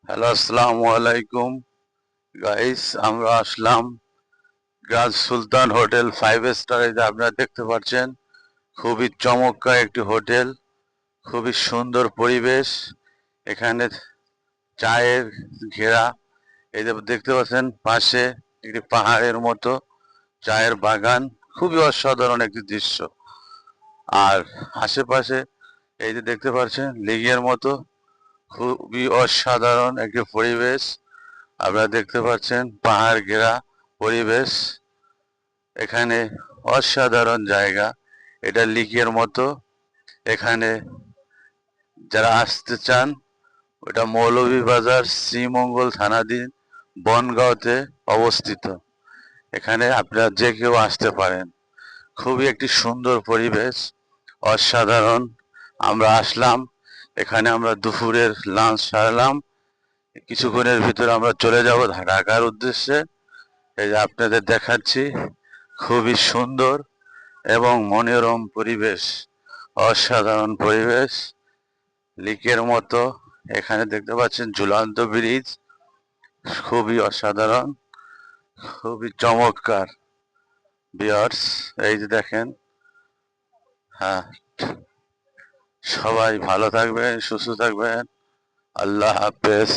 Hello, আসসালামু আলাইকুম guys. আমরা আসলাম গ্রাজ সুলতান হোটেল 5 স্টার। এই যে আপনারা দেখতে পাচ্ছেন, খুবই চমৎকার একটি হোটেল, খুবই সুন্দর পরিবেশ। এখানে চায়ের ঘেরা। এই যে দেখতে পাচ্ছেন পাশে একটি পাহাড়ের মতো চায়ের বাগান, খুবই অসাধারণ একটি দৃশ্য। আর আশেপাশে এই যে দেখতে পাচ্ছেন লিগের মতো, খুবই অসাধারণ একটি পরিবেশ। আপনারা দেখতে পাচ্ছেন পাহাড় ঘেরা পরিবেশ। এখানে অসাধারণ জায়গা, এটা লিকের মতো। এখানে যারা আসতে চান, ওটা মৌলভীবাজার শ্রীমঙ্গল থানাধীন বনগাঁওতে অবস্থিত। এখানে আপনারা যে কেউ আসতে পারেন। খুবই একটি সুন্দর পরিবেশ, অসাধারণ। আমরা আসলাম, এখানে আমরা দুপুরের লাঞ্চ সারলাম। কিছুক্ষণের ভিতরে আমরা চলে যাব ঢাকার উদ্দেশ্যে। এই যে আপনাদের দেখাচ্ছি, খুবই সুন্দর এবং মনোরম পরিবেশ, অসাধারণ পরিবেশ, লিকের মতো। এখানে দেখতে পাচ্ছেন ঝুলন্ত ব্রিজ, খুবই অসাধারণ, খুবই চমৎকার ভিউয়ার্স। এই যে দেখেন। হ্যাঁ, সবাই ভালো থাকবেন, সুস্থ থাকবেন। আল্লাহ হাফেজ।